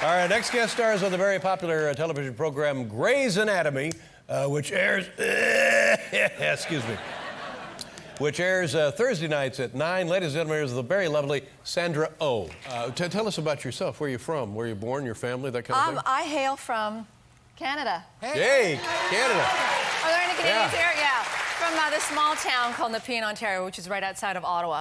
All right, next guest stars on the very popular television program Grey's Anatomy, which airs... excuse me. Which airs Thursday nights at 9. Ladies and gentlemen, here's the very lovely Sandra Oh. Tell us about yourself. Where are you from? Where you born, your family, that kind of thing? I hail from Canada. Hey, Canada. Are there any Canadians here? Yeah. From this small town called Nepean, Ontario, which is right outside of Ottawa.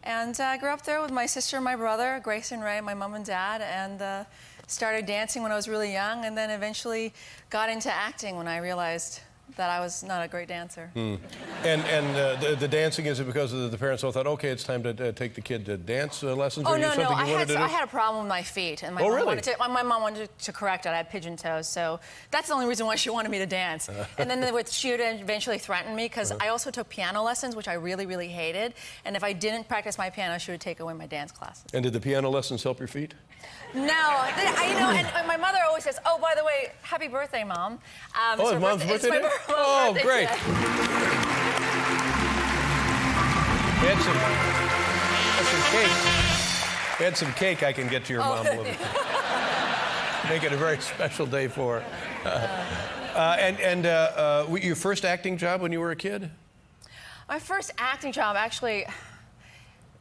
And I grew up there with my sister and my brother, Grace and Ray, my mom and dad, and started dancing when I was really young, and then eventually got into acting when I realized that I was not a great dancer. And the dancing, is it because the parents all thought, okay, it's time to take the kid to dance lessons? Oh, or no, something no. you wanted to do? I had a problem with my feet, and my mom wanted to correct it. I had pigeon toes, so that's the only reason why she wanted me to dance. And then she would eventually threaten me because I also took piano lessons, which I really, really hated. And if I didn't practice my piano, she would take away my dance classes. And did the piano lessons help your feet? No, and my mother always says, "Oh, by the way, happy birthday, Mom." Oh, it's Mom's birthday today? Oh, great. Had some cake I can get to your mom with. Make it a very special day for her. Your first acting job when you were a kid? My first acting job, actually,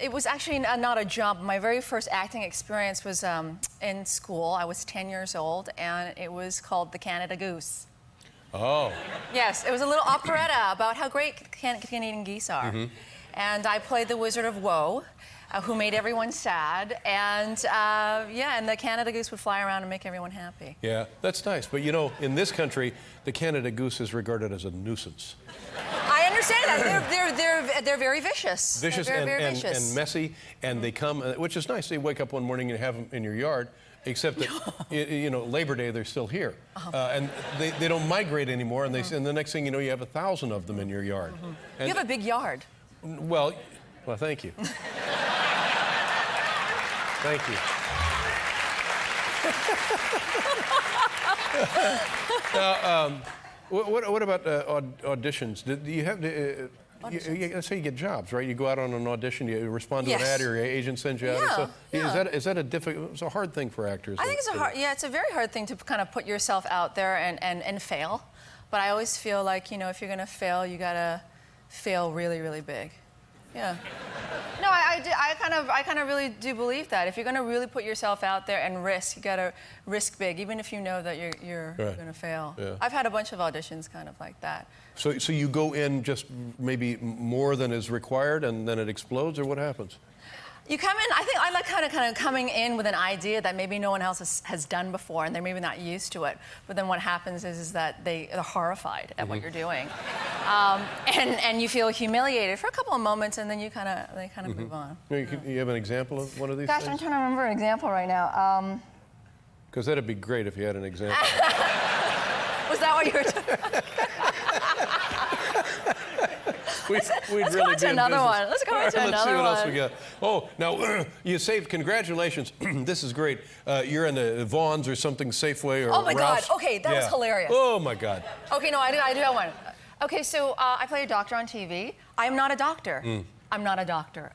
it was actually not a job. My very first acting experience was in school. I was 10 years old, and it was called The Canada Goose. Oh. Yes, it was a little operetta about how great Canadian geese are. And I played the Wizard of Woe, who made everyone sad. And and the Canada Goose would fly around and make everyone happy. Yeah, that's nice. But you know, in this country, the Canada Goose is regarded as a nuisance. I understand that. They're very vicious. Vicious, very and vicious. And messy, and they come, which is nice. They wake up one morning and you have them in your yard, except that, you know, Labor Day, they're still here. And they don't migrate anymore, and, and the next thing you know, you have 1,000 of them in your yard. And you have a big yard. Well, thank you. Thank you. Now, what about auditions? Do you have to? Let's say you get jobs, right? You go out on an audition, you respond to an ad, or your agent sends you out. So is that a difficult? It's a hard thing for actors. I think it's it's a very hard thing to kind of put yourself out there and fail. But I always feel like, you know, if you're gonna fail, you gotta fail really, really big. Yeah. No, I kind of really do believe that. If you're going to really put yourself out there and risk, you got to risk big, even if you know that you're going to fail. Yeah. I've had a bunch of auditions kind of like that. So you go in just maybe more than is required, and then it explodes, or what happens? You come in, I think I like kind of coming in with an idea that maybe no one else has done before, and they're maybe not used to it. But then what happens is that they're horrified at what you're doing. And you feel humiliated for a couple of moments, and then they kind of move on. You have an example of one of these Gosh, things? I'm trying to remember an example right now. Because that'd be great if you had an example. Was that what you were doing? Let's really go into another one. Let's go into another one. Let's see what else we got. Oh, now, you saved, congratulations. This is great. You're in the Vaughn's or something, Safeway or Oh, my Ralph's. God. Okay, that was hilarious. Oh, my God. Okay, no, I do have one. Okay, so I play a doctor on TV. I am not a doctor. I'm not a doctor.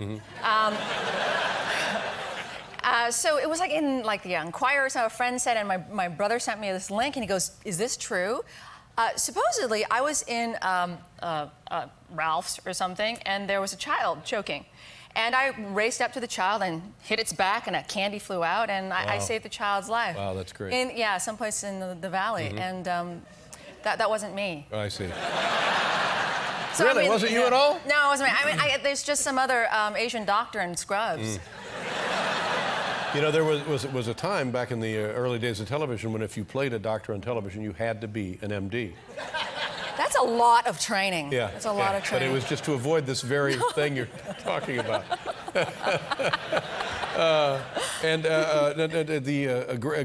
So it was like in the Enquirer, so a friend said, and my brother sent me this link, and he goes, "Is this true?" Supposedly, I was in Ralph's or something, and there was a child choking. And I raced up to the child and hit its back, and a candy flew out, and I saved the child's life. Wow, that's great. Someplace in the valley. And that wasn't me. Oh, I see. So, really? Wasn't you at all? No, it wasn't me. I mean, there's just some other Asian doctor in Scrubs. You know, there was a time back in the early days of television when if you played a doctor on television, you had to be an MD. That's a lot of training. Yeah. That's a lot of training. But it was just to avoid this very thing you're talking about.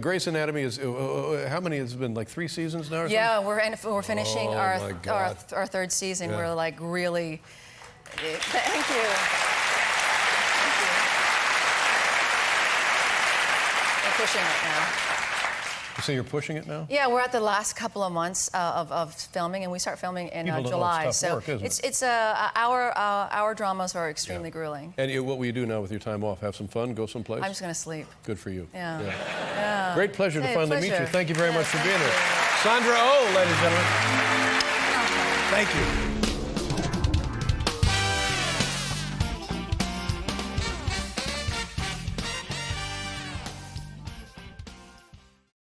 Grey's Anatomy is, how many has it been, like 3 seasons now or something? Yeah, we're finishing our third season. Yeah. We're like really, thank you. We're pushing it now. So you're pushing it now? Yeah, we're at the last couple of months of filming, and we start filming in People don't know July. it's tough So work, isn't it? it's our dramas are extremely grueling. And what will you do now with your time off? Have some fun? Go someplace? I'm just gonna sleep. Good for you. Yeah. Yeah. Yeah. Great pleasure to Hey, finally meet pleasure. you. Thank you very Yeah, much for thank being you. here. Sandra Oh, ladies and gentlemen. Thank you.